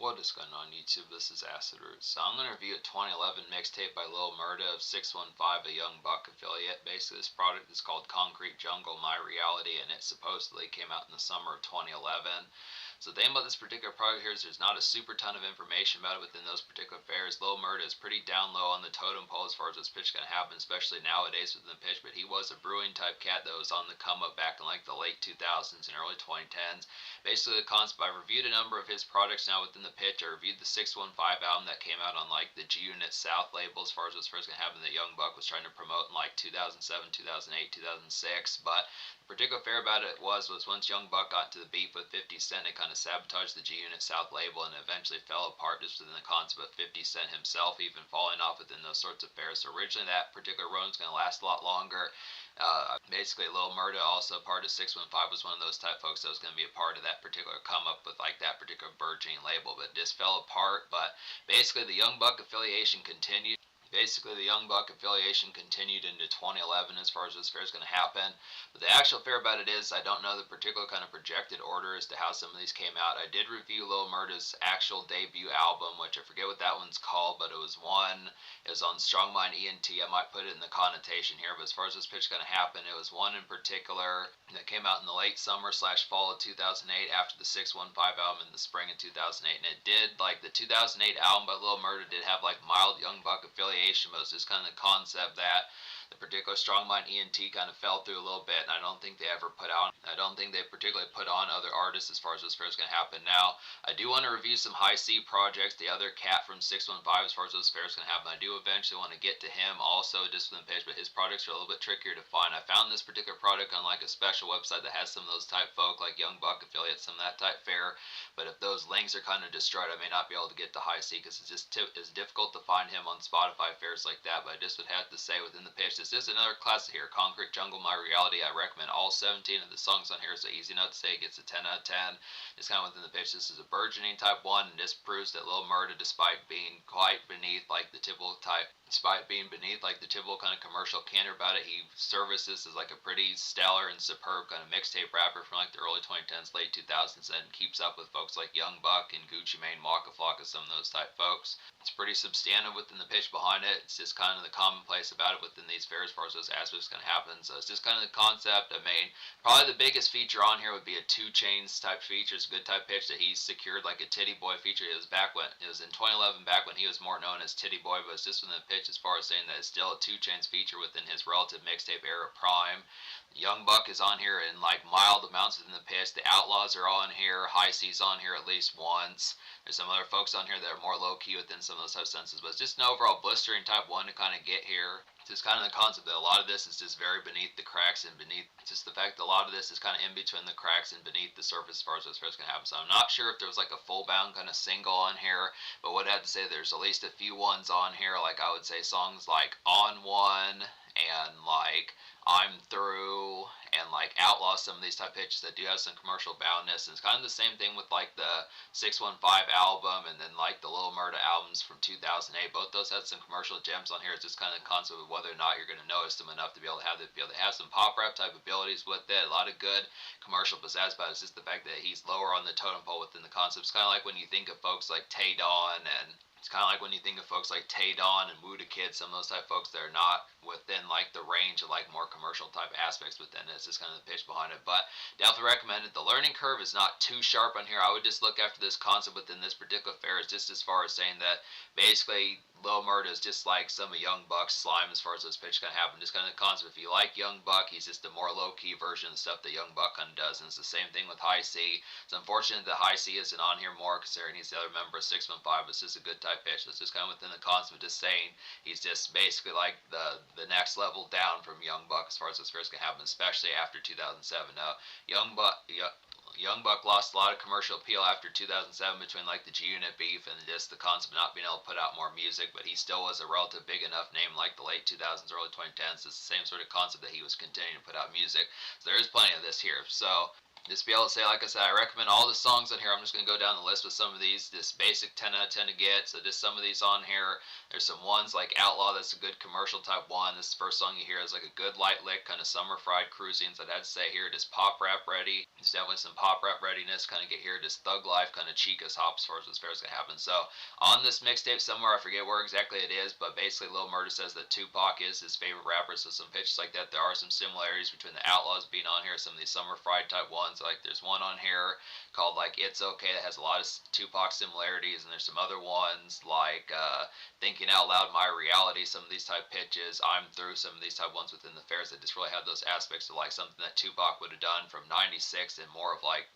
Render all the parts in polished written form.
What is going on YouTube? This is Acid Roots. So I'm going to review a 2011 mixtape by Lil Murda of 615, a Young Buck affiliate. Basically this product is called Concrete Jungle My Reality, and it supposedly came out in the summer of 2011. So the thing about this particular product here is there's not a super ton of information about it within those particular fairs. Lil Murda is pretty down low on the totem pole as far as this pitch can happen, especially nowadays within the pitch, but he was a brewing type cat that was on the come up back in like the late 2000s and early 2010s. Basically the concept, I've reviewed a number of his products now within the pitch. I reviewed the 615 album that came out on like the G-Unit South label as far as what's first going to happen that Young Buck was trying to promote in like 2007, 2008, 2006, but the particular fair about it was once Young Buck got into the beef with 50 Cent, it kind of sabotaged the G-Unit South label and eventually fell apart just within the concept of 50 Cent himself even falling off within those sorts of fairs. So originally that particular run was going to last a lot longer. Basically Lil Murda, also part of 615, was one of those type folks that was going to be a part of that particular come up with like that particular burgeoning label, but it just fell apart. But basically the Young Buck affiliation continued. Basically, the Young Buck affiliation continued into 2011 as far as this fair is going to happen. But the actual fair about it is, I don't know the particular kind of projected order as to how some of these came out. I did review Lil Murda's actual debut album, which I forget what that one's called, but it was on Strong Mind ENT. I might put it in the connotation here, but as far as this pitch is going to happen, it was one in particular that came out in the late summer / fall of 2008 after the 615 album in the spring of 2008. And it did, like the 2008 album by Lil Murda did have like mild Young Buck affiliation, but it's just kind of the concept that the particular Strong Mind ENT kind of fell through a little bit, and I don't think they particularly put on other artists as far as this fair is going to happen. Now, I do want to review some High C projects, the other cat from 615 as far as this fair is going to happen. I do eventually want to get to him also just from the page, but his products are a little bit trickier to find. I found this particular product on like a special website that has some of those type folk, like Young Buck affiliates, some of that type fair, but if those links are kind of destroyed, I may not be able to get to High C because it's difficult to find him on Spotify fairs like that. But I just would have to say within the pitch, this is another classic here, Concrete Jungle My Reality. I recommend all 17 of the songs on here, so easy enough to say it gets a 10 out of 10. It's kind of within the pitch. This is a burgeoning type 1, and this proves that Lil Murda, despite being quite beneath like the typical kind of commercial candor about it, he services as like a pretty stellar and superb kind of mixtape rapper from like the early 2010s, late 2000s, and keeps up with folks like Young Buck and Gucci Mane, Waka Flocka, some of those type folks. It's pretty substantive within the pitch behind it. It's just kind of the commonplace about it within these fairs as far as those aspects can happen. So it's just kind of the concept. I mean, probably the biggest feature on here would be a 2 Chainz type feature. It's a good type pitch that he's secured like a Titty Boy feature. It was in 2011, back when he was more known as Titty Boy, but it's just within the pitch as far as saying that it's still a 2 Chainz feature within his relative mixtape era prime. Young Buck is on here in like mild amounts within the pitch. The Outlaws are on here. High C's on here at least once. There's some other folks on here that are more low-key within some of those type senses, but it's just an overall blistering type 1 to kind of get here. It's just kind of the concept that a lot of this is just very beneath the cracks and beneath just the fact that a lot of this is kind of in between the cracks and beneath the surface as far as what's first going to happen. So I'm not sure if there was like a full-bound kind of single on here, but what I have to say, there's at least a few ones on here. Like I would say songs like On One and like I'm Through and like Outlaw, some of these type pitches that do have some commercial boundness. And it's kind of the same thing with like the 615 album and then like the Lil Murda albums from 2008. Both those had some commercial gems on here. It's just kind of the concept of whether or not you're going to notice them enough to be able to have some pop rap type abilities with it. A lot of good commercial pizzazz, but it's just the fact that he's lower on the totem pole within the concept. It's kind of like when you think of folks like Tay Dawn and Tay Dawn and Woo Da Kid, some of those type folks that are not within like the range of like more commercial type aspects within it. It's just kind of the pitch behind it, but definitely recommend it. The learning curve is not too sharp on here. I would just look after this concept within this particular fair is just as far as saying that basically Lil Murda is just like some of Young Buck's slime as far as this pitch can happen. Just kind of the concept. If you like Young Buck, he's just a more low-key version of the stuff that Young Buck kind of does. And it's the same thing with High C. It's unfortunate that High C isn't on here more considering he's the other member of 615, but it's just a good type pitch. It's just kind of within the concept of just saying he's just basically like the next level down from Young Buck as far as this first can happen, especially after 2007. Young Buck lost a lot of commercial appeal after 2007 between like the G-Unit beef and just the concept of not being able to put out more music, but he still was a relative big enough name like the late 2000s, early 2010s. It's the same sort of concept that he was continuing to put out music. So there is plenty of this here. So Just be able to say, like I said, I recommend all the songs on here. I'm just going to go down the list with some of these. This basic 10 out of 10 to get. So just some of these on here. There's some ones like Outlaw. That's a good commercial type one. This first song you hear is like a good light lick, kind of summer fried cruising. So I'd say here, just pop rap ready. It's definitely some pop rap readiness. Kind of get here, just thug life, kind of Chica's hops as far as going to happen. So on this mixtape somewhere, I forget where exactly it is, but basically Lil Murda says that Tupac is his favorite rapper. So some pitches like that. There are some similarities between the Outlaws being on here, some of these summer fried type ones. Like there's one on here called like It's Okay that has a lot of Tupac similarities, and there's some other ones like Thinking Out Loud, My Reality, some of these type pitches, I'm Through, some of these type ones within the fairs that just really have those aspects of like something that Tupac would have done from 96 and more of like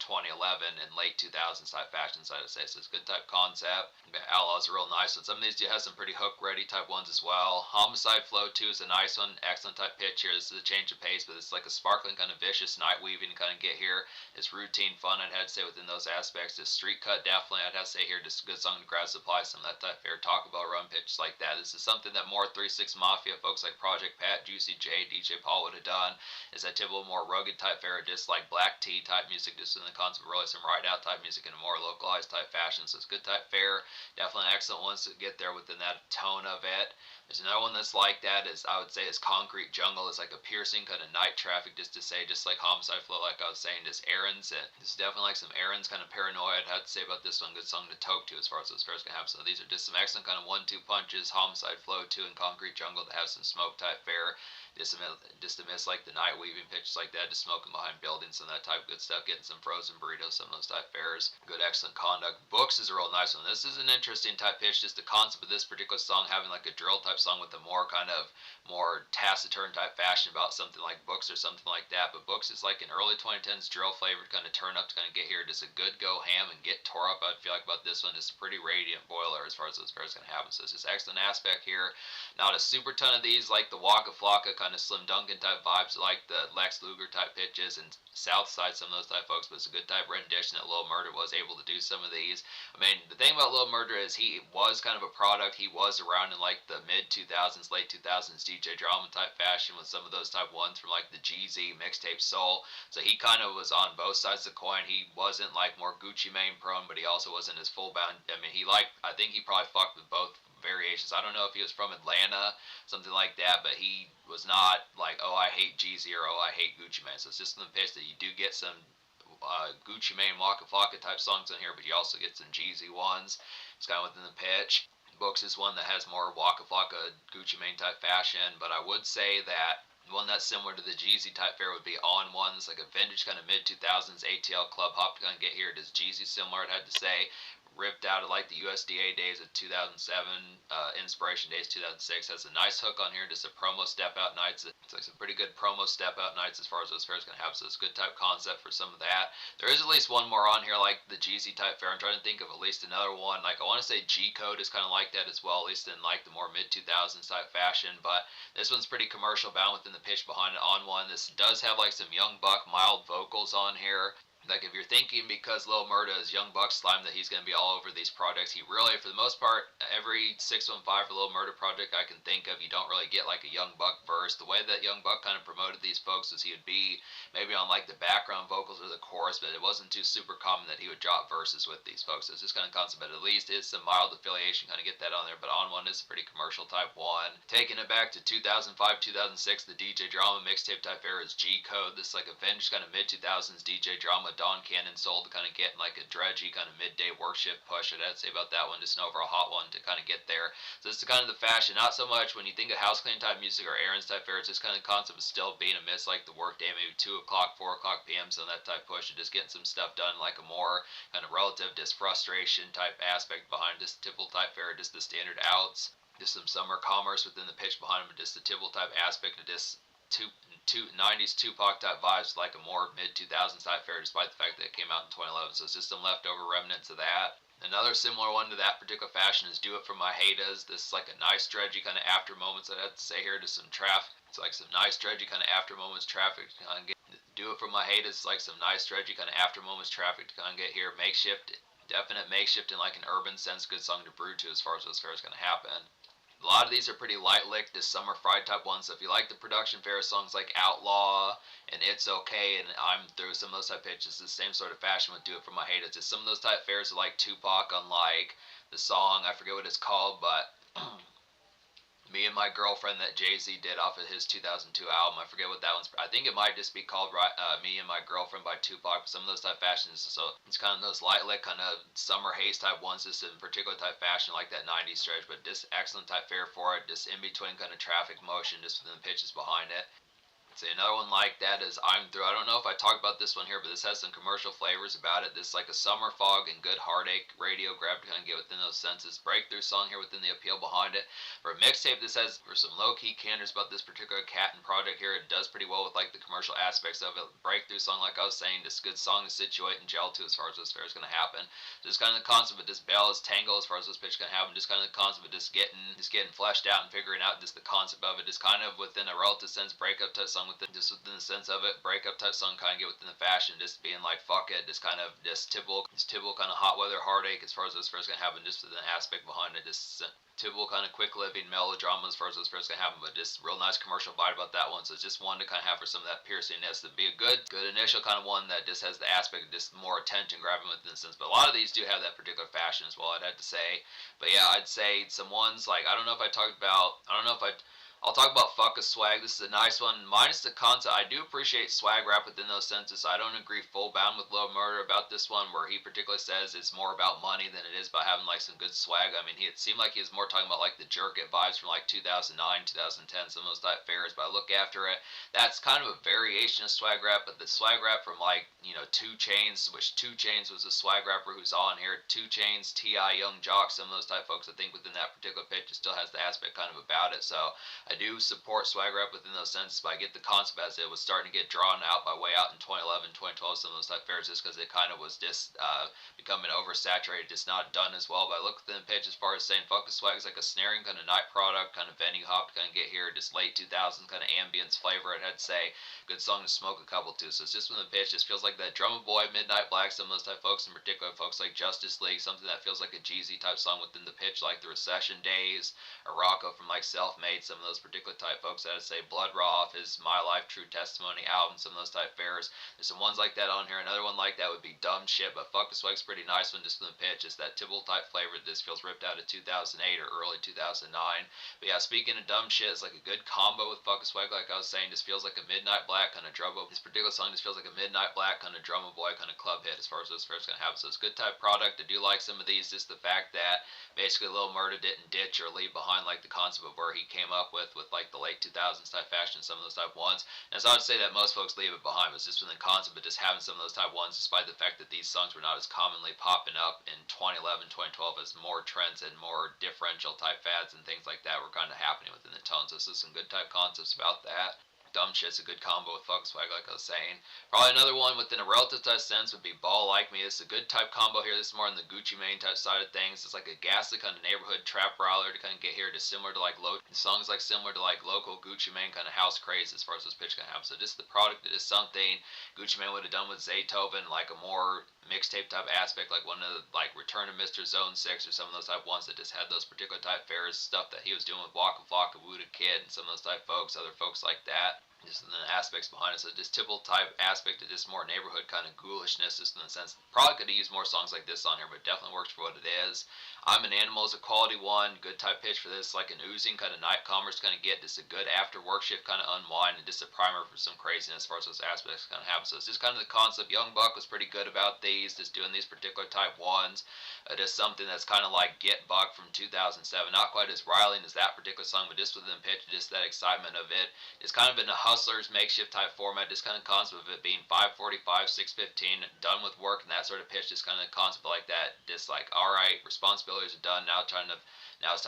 2011 and late 2000s type fashion side of say. So it's a good type concept. Outlaw's a real nice one. Some of these do have some pretty hook ready type ones as well. Homicide Flow 2 is a nice one, excellent type pitch here. This is a change of pace, but it's like a sparkling kind of vicious night weaving kind of get here. It's routine fun, I'd have to say, within those aspects. This Street Cut, definitely, I'd have to say here, just a good song to grab supply, some of that type fair Taco Bell run pitch like that. This is something that more 3-6 Mafia folks like Project Pat, Juicy J, DJ Paul would have done. Is that typical more rugged type fair, just like Black Tea type music, just in the concept of really some ride out type music in a more localized type fashion. So it's good type fair. Definitely excellent ones to get there within that tone of it. There's another one that's like that, is I would say is Concrete Jungle. It's like a piercing kind of night traffic, just to say, just like Homicide Flow, like I was saying, just errands. And it's definitely like some errands kind of paranoia. I'd have to say about this one, good song to toke to as far as those fairs can have. So these are just some excellent kind of 1-2 punches. Homicide Flow 2 and Concrete Jungle to have some smoke type fare. Just to miss like the night weaving pitches like that, just smoking behind buildings and that type of good stuff, getting some frozen burritos, some of those type fares. Good excellent conduct. Books is a real nice one. This is an interesting type pitch, just the concept of this particular song having like a drill type song with a more kind of more taciturn type fashion about something like Books or something like that. But Books is like an early 2010s drill flavored kind of turn up to kind of get here, just a good go ham and get tore up. I'd feel like about this one, just a pretty radiant boiler as far as those fares can happen. So it's just excellent aspect here. Not a super ton of these like the Waka Flocka kind of Slim Duncan type vibes, like the Lex Luger type pitches and Southside, some of those type folks, but it's a good type rendition that Lil Murda was able to do some of these. I mean, the thing about Lil Murda is he was kind of a product. He was around in like the mid 2000s, late 2000s DJ drama type fashion with some of those type ones from like the Jeezy Mixtape Soul. So he kind of was on both sides of the coin. He wasn't like more Gucci Mane prone, but he also wasn't as full bound. I mean, I think he probably fucked with both variations. I don't know if he was from Atlanta, something like that, but he was not like, oh, I hate Jeezy or oh, I hate Gucci Mane. So it's just in the pitch that you do get some Gucci Mane, Waka Flocka type songs in here, but you also get some Jeezy ones. It's kind of within the pitch. Books is one that has more Waka Flocka, Gucci Mane type fashion, but I would say that one that's similar to the Jeezy type fare would be On Ones, like a vintage kind of mid 2000s ATL club hop to kind of get here. Does Jeezy similar? I'd have to say, ripped out of like the USDA days of 2007, Inspiration Days 2006. Has a nice hook on here, just a promo step out nights. It's like some pretty good promo step out nights as far as those fairs can have. So it's a good type concept for some of that. There is at least one more on here like the Jeezy type fair. I'm trying to think of at least another one. Like I want to say G Code is kind of like that as well, at least in like the more mid 2000s type fashion. But this one's pretty commercial bound within the pitch behind it on one. This does have like some Young Buck mild vocals on here. Like if you're thinking because Lil Murda is Young Buck slime that he's going to be all over these projects, he really, for the most part, every 615 for Lil Murda project I can think of, you don't really get like a Young Buck verse. The way that Young Buck kind of promoted these folks is he would be maybe on like the background vocals or the chorus, but it wasn't too super common that he would drop verses with these folks. So it's just kind of concept, but at least is some mild affiliation, kind of get that on there. But On One is a pretty commercial type one. Taking it back to 2005, 2006, the DJ drama mixtape type era is G Code. This is like a vintage kind of mid 2000s DJ drama Don Cannon soul to kind of get like a dredgy kind of midday work shift push. I'd say about that one, just an overall hot one to kind of get there. So this is kind of the fashion, not so much when you think of house cleaning type music or errands type fare. It's just kind of the concept of still being amidst like the work day, maybe 2 o'clock, 4 o'clock p.m. So that type push and just getting some stuff done, like a more kind of relative disfrustration type aspect behind just typical type fare, just the standard outs. Just some summer commerce within the pitch behind them, just the typical type aspect of just 90s Tupac type vibes, like a more mid 2000s type fare, despite the fact that it came out in 2011. So it's just some leftover remnants of that. Another similar one to that particular fashion is Do It For My Haters. This is like a nice dredgy kind of after moments, I'd have to say here, to some traffic. It's like some nice dredgy kind of after moments traffic to kind of get. Do It For My Haters is like some nice dredgy kind of after moments traffic to kind of get here. Makeshift, definite makeshift in like an urban sense, good song to brew to as far as those fairs going to happen. A lot of these are pretty light licked, just summer fried type ones. So if you like the production fair songs like Outlaw and It's Okay and I'm Through, some of those type pitches, the same sort of fashion would Do It For My Hate. It's just some of those type fairs are like Tupac on like the song, I forget what it's called, but Me and My Girlfriend that Jay-Z did off of his 2002 album. I forget what that one's. I think it might just be called Me and My Girlfriend by Tupac. Some of those type fashions. So it's kind of those light lit kind of summer haze type ones, just in particular type fashion like that 90s stretch. But just excellent type fare for it. Just in between kind of traffic motion, just within the pitches behind it. See, another one like that is I'm Through. I don't know if I talked about this one here, but this has some commercial flavors about it. This is like a summer fog and good heartache radio grab to kind of get within those senses. Breakthrough song here within the appeal behind it. For a mixtape, this has for some low-key candors about this particular cat and project here. It does pretty well with like the commercial aspects of it. Breakthrough song, like I was saying, just good song to situate and gel to as far as this fair is going to happen. Just kind of the concept of this bell is tangle as far as this pitch can happen. Just kind of the concept of just getting fleshed out and figuring out just the concept of it. Just kind of within a relative sense breakup type song within the sense of it, breakup type song kind of get within the fashion, just being like fuck it, just kind of just typical kind of hot weather heartache as far as this first gonna happen, just with an aspect behind it, just typical kind of quick living melodrama as far as this first gonna happen, but just real nice commercial vibe about that one. So it's just one to kind of have for some of that piercingness, to be a good initial kind of one that just has the aspect of just more attention grabbing within the sense. But a lot of these do have that particular fashion as well, I'd have to say. But yeah, I'd say some ones like I don't know if I'll talk about Fuck a Swag. This is a nice one. Minus the concept, I do appreciate swag rap within those senses. I don't agree full bound with Lil Murda about this one, where he particularly says it's more about money than it is about having like some good swag. I mean, it seemed like he was more talking about like the jerk it vibes from like 2009, 2010, some of those type fairs. But I look after it, that's kind of a variation of swag rap. But the swag rap from like 2 Chainz, which 2 Chainz was a swag rapper who's on here. 2 Chainz, T.I., Young Jock, some of those type folks. I think within that particular pitch, it still has the aspect kind of about it. So I do support swag rap within those senses, but I get the concept as it was starting to get drawn out by way out in 2011, 2012, some of those type fairs, just because it kind of was just becoming oversaturated, just not done as well. But I look within the pitch as far as saying Focus Swag is like a snaring kind of night product, kind of venue hop to kind of get here, just late 2000s kind of ambience flavor, I'd say. Good song to smoke a couple to. So it's just from the pitch, just feels like that Drummer Boy, Midnight Black, some of those type folks in particular, folks like Justice League, something that feels like a Jeezy type song within the pitch, like the Recession Days, or Rocco from like Self-Made, some of those particular type folks. I'd say Blood Raw off his My Life True Testimony album, some of those type fairs. There's some ones like that on here. Another one like that would be Dumb Shit, but Fuck the Swag's pretty nice one just from the pitch. It's that typical type flavor that just feels ripped out of 2008 or early 2009. But yeah, speaking of Dumb Shit, it's like a good combo with Fuck the Swag, like I was saying. Just feels like a Midnight Black kind of drum. This particular song just feels like a Midnight Black kind of Drummer Boy kind of club hit as far as those fairs gonna have. So it's a good type product. I do like some of these, just the fact that basically Lil Murda didn't ditch or leave behind like the concept of where he came up with like the late 2000s type fashion, some of those type ones. And so I would say that most folks leave it behind, but it's just from the concept of just having some of those type ones, despite the fact that these songs were not as commonly popping up in 2011, 2012 as more trends and more differential type fads and things like that were kind of happening within the tone. So this is some good type concepts about that. Dumb Shit's a good combo with Fuck Swag, like I was saying. Probably another one within a relative type sense would be Ball Like Me. This is a good type combo here. This is more on the Gucci Mane type side of things. It's like a ghastly kind of neighborhood trap growler to kind of get here, just similar to like songs like similar to like local Gucci Mane kind of house craze as far as this pitch can have. So just the product is something Gucci Mane would have done with Zaytoven, like a more mixtape type aspect, like one of the like Return of Mr. Zone 6 or some of those type ones that just had those particular type fairs, stuff that he was doing with Waka Flocka, Wooda Kid, and some of those type folks, other folks like that. Just the aspects behind it, so just typical type aspect of just more neighborhood kind of ghoulishness, just in the sense probably could have used more songs like this on here, but definitely works for what it is. I'm an Animal is a quality one, good type pitch for this, like an oozing kind of night commerce kind of get, just a good after work shift kind of unwind, and just a primer for some craziness as far as those aspects kind of happen. So it's just kind of the concept. Young Buck was pretty good about these, just doing these particular type ones. Just something that's kind of like Get Buck from 2007, not quite as riling as that particular song, but just within pitch, just that excitement of it. It's kind of been a Hustlers makeshift type format, just kind of concept of it being 5:45, 6:15, done with work and that sort of pitch, just kind of concept like that. Just like, all right, responsibilities are done. Now it's time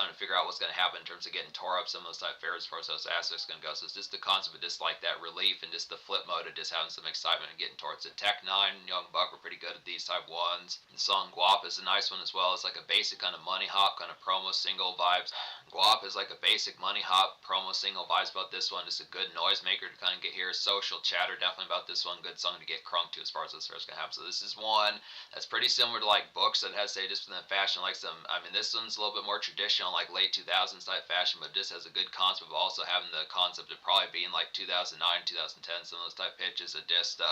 to figure out what's going to happen in terms of getting tore up, some of those type fairs as far as those aspects going to go. So it's just the concept of just like that relief and just the flip mode of just having some excitement and getting towards it. Tech 9 and Young Buck were pretty good at these type ones. The song Guap is a nice one as well. It's like a basic kind of money hop kind of promo single vibes. Guap is like a basic money hop promo single. Vibes about this one. Just a good noise maker to kind of get here. Social chatter definitely about this one. Good song to get crunk to as far as this first gonna happen. So this is one that's pretty similar to like books that has say just within fashion like some. I mean this one's a little bit more traditional like late 2000s type fashion, but this has a good concept of also having the concept of probably being like 2009, 2010, some of those type pitches. It just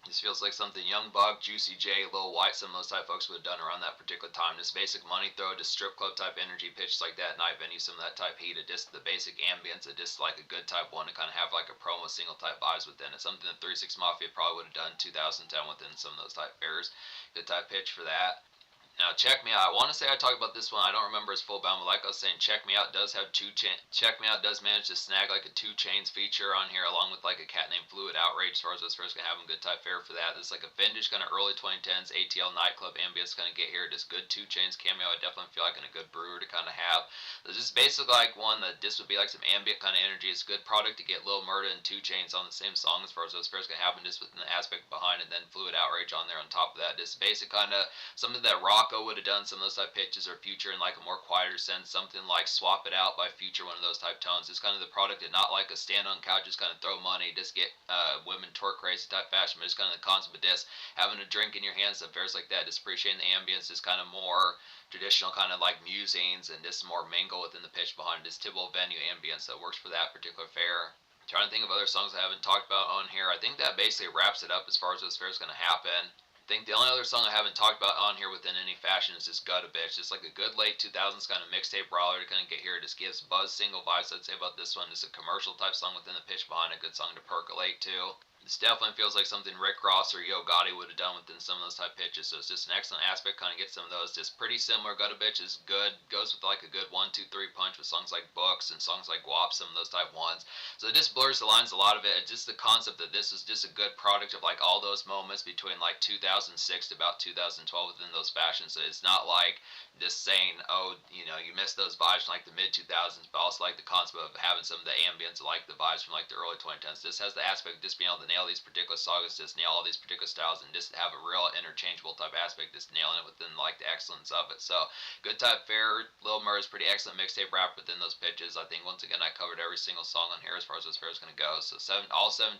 this feels like something Young Buck, Juicy J, Lil White, some of those type folks would have done around that particular time. Just basic money throw, just strip club type energy, pitches like that, night venue, some of that type heat, just the basic ambience, just like a good type one to kind of have like a promo single type vibes within it. Something that 3-6 Mafia probably would have done 2010 within some of those type fairs. Good type pitch for that. Now, Check Me Out. I want to say I talked about this one. I don't remember his full bound, but like I was saying, Check Me Out does have Check Me Out does manage to snag like a 2 Chainz feature on here, along with like a cat named Fluid Outrage. As far as this first gonna have a good type fare for that. This is like a vintage kind of early 2010s ATL nightclub ambience kind of get here. Just good 2 Chainz cameo. I definitely feel like in a good brewer to kind of have. This is basically like one that this would be like some ambient kind of energy. It's a good product to get Lil Murda and 2 Chainz on the same song as far as those first gonna happen, just within the aspect behind it. Then Fluid Outrage on there on top of that. Just basic kind of something that Rocco would have done. Some of those type pitches or Future in like a more quieter sense, something like Swap It Out by Future, one of those type tones. It's kind of the product and not like a stand on couch, just kind of throw money, just get women twerk crazy type fashion, but it's kind of the concept of this, having a drink in your hands, affairs like that, just appreciating the ambience, is kind of more traditional kind of like musings and just more mingle within the pitch behind this typical venue ambience that works for that particular fair. Trying to think of other songs I haven't talked about on here. I think that basically wraps it up as far as this fair is going to happen. I think the only other song I haven't talked about on here within any fashion is just Gut a Bitch. Just like a good late 2000s kind of mixtape brawler to kind of get here. It just gives buzz single vibes, I'd say, about this one. It's a commercial type song within the pitch behind a good song to percolate to. This definitely feels like something Rick Ross or Yo Gotti would have done within some of those type pitches. So it's just an excellent aspect, kind of get some of those. Just pretty similar. Gut a Bitch is good. Goes with like a good 1-2-3 punch with songs like Books and songs like Guap, some of those type ones. So it just blurs the lines a lot of it. It's just the concept that this is just a good product of like all those moments between like 2006 to about 2012 within those fashions. So it's not like just saying, oh, you know, you missed those vibes from like the mid 2000s, but also like the concept of having some of the ambience, like the vibes from like the early 2010s. This has the aspect of just being able to nail these particular sagas, just nail all these particular styles, and just have a real interchangeable type aspect, just nailing it within like the excellence of it. So good type fair. Lil Murda's pretty excellent mixtape rap within those pitches. I think once again I covered every single song on here as far as this fair is going to go. So all 17,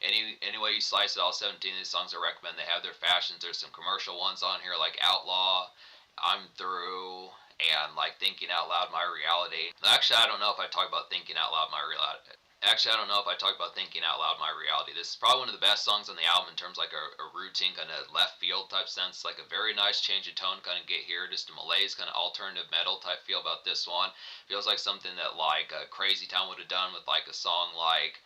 any way you slice it, all 17 of these songs I recommend. They have their fashions. There's some commercial ones on here like Outlaw, I'm Through, and like Thinking Out Loud, My Reality. Actually, I don't know if I talk about Thinking Out Loud, My Reality. Actually, I don't know if I talk about Thinking Out Loud, My Reality. This is probably one of the best songs on the album in terms of like a routine kind of left field type sense. Like a very nice change of tone kind of get here. Just a malaise kind of alternative metal type feel about this one. Feels like something that like Crazy Town would have done with like a song like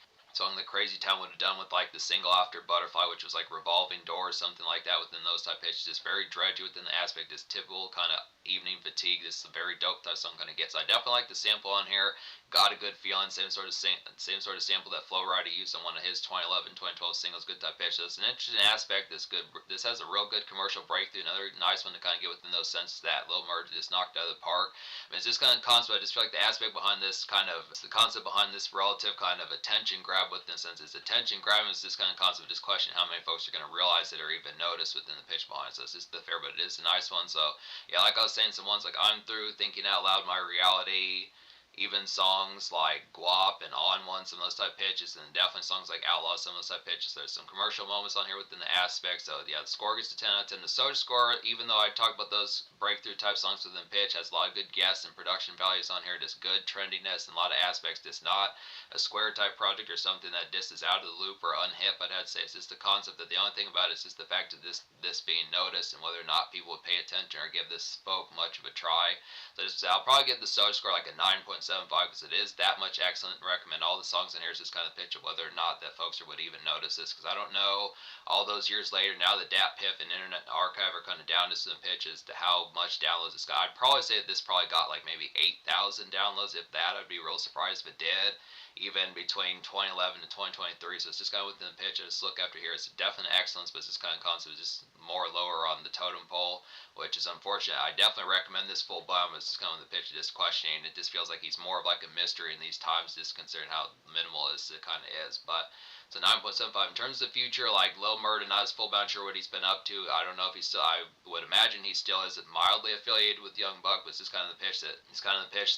Crazy Town would have done with like the single after Butterfly, which was like Revolving Doors, something like that within those type pitches. Just very dredgy within the aspect, just typical kind of evening fatigue. This is a very dope type song kind of gets. I definitely like the sample on here. Got a good feeling. Same sort of sample that Flo Rida used on one of his 2011, 2012 singles. Good type pitch. So it's an interesting aspect. This good. This has a real good commercial breakthrough. Another nice one to kind of get within those senses that Lil Murda just knocked out of the park. I mean, it's just kind of concept. I just feel like the aspect behind this kind of, it's the concept behind this relative kind of attention grab within the sense. It's attention grab is this kind of concept. Just question how many folks are going to realize it or even notice within the pitch behind it. So it's just the fair, but it is a nice one. So yeah, like I was saying, some ones like I'm Through, Thinking Out Loud, My Reality. Even songs like Guap and On One, some of those type pitches, and definitely songs like Outlaw, some of those type pitches. There's some commercial moments on here within the aspects. So yeah, the score gets to 10 out of 10. The Soda score, even though I talked about those breakthrough type songs within pitch, has a lot of good guests and production values on here. Just good trendiness and a lot of aspects. Just not a square type project or something that just is out of the loop or unhip. But I'd say it's just the concept that the only thing about it is just the fact of this being noticed and whether or not people would pay attention or give this folk much of a try. So I'll probably give the Soda score like a 9.75 because it is that much excellent. Recommend all the songs in here. Is just kind of pitch of whether or not that folks would even notice this, because I don't know all those years later now that DAT Piff and Internet Archive are kind of down to some pitches to how much downloads it's got. I'd probably say that this probably got like maybe 8,000 downloads. If that, I'd be real surprised if it did, even between 2011 and 2023. So it's just kind of within the pitch. I just look after here. It's a definite excellence, but it's just kind of concept just more lower on the totem pole, which is unfortunate. I definitely recommend this full bum. It's just kind of the pitch of just questioning. It just feels like he's more of like a mystery in these times, just considering how minimalist it kind of is. But So 9.75. In terms of the future, like Lil Murda, not as full bound sure what he's been up to. I don't know if he's still. I would imagine he still is mildly affiliated with Young Buck, but it's just kind of the pitch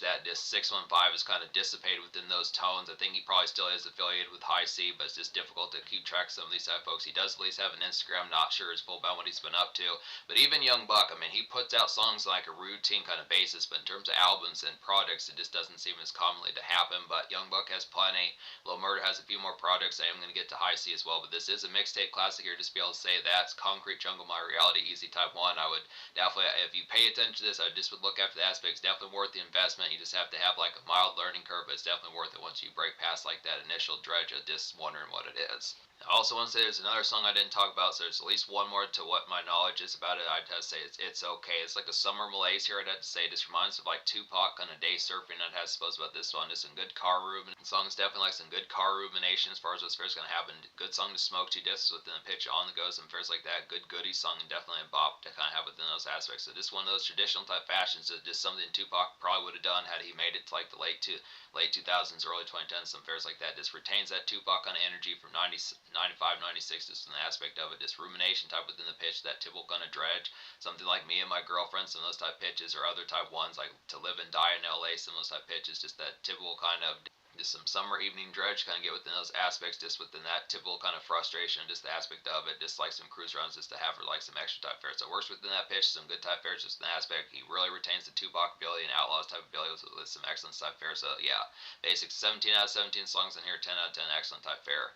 that this 615 is kind of dissipated within those tones. I think he probably still is affiliated with High C, but it's just difficult to keep track of some of these type folks. He does at least have an Instagram. Not sure his full bound what he's been up to, but even Young Buck, I mean, he puts out songs like a routine kind of basis, but in terms of albums and projects, it just doesn't seem as commonly to happen. But Young Buck has plenty. Lil Murda has a few more projects. I am going to get to High C as well, but this is a mixtape classic here. Just be able to say that's Concrete Jungle, My Reality, Easy Type 1. I would definitely, if you pay attention to this, I just would look after the aspects. Definitely worth the investment. You just have to have like a mild learning curve, but it's definitely worth it once you break past like that initial dredge of just wondering what it is. I also want to say there's another song I didn't talk about, so there's at least one more to what my knowledge is about it. I'd have to say it's okay. It's like a summer malaise here, I'd have to say. It just reminds me of like Tupac on a day surfing. I'd have to suppose about this one. Just some good car rumination. The song's definitely like some good car rumination as far as what's first going to happen. Good song to smoke to discs within the pitch on the go, some fairs like that. Good goodie song and definitely a bop to kind of have within those aspects. So just one of those traditional type fashions. So just something Tupac probably would have done had he made it to like the late 2000s, early 2010s, some fairs like that. Just retains that Tupac kind of energy from 90, 95, 96, just an aspect of it. Just rumination type within the pitch, that typical kind of dredge. Something like Me and My Girlfriend, some of those type pitches, or other type ones like To Live and Die in LA, some of those type pitches. Just that typical kind of just some summer evening dredge, kind of get within those aspects, just within that typical kind of frustration, just the aspect of it, just like some cruise runs, just to have for like some extra type fares. So it works within that pitch, some good type fares, just an aspect. He really retains the Tupac ability and Outlaws type ability with some excellent type fares. So yeah, basic 17 out of 17 songs in here, 10 out of 10, excellent type fare.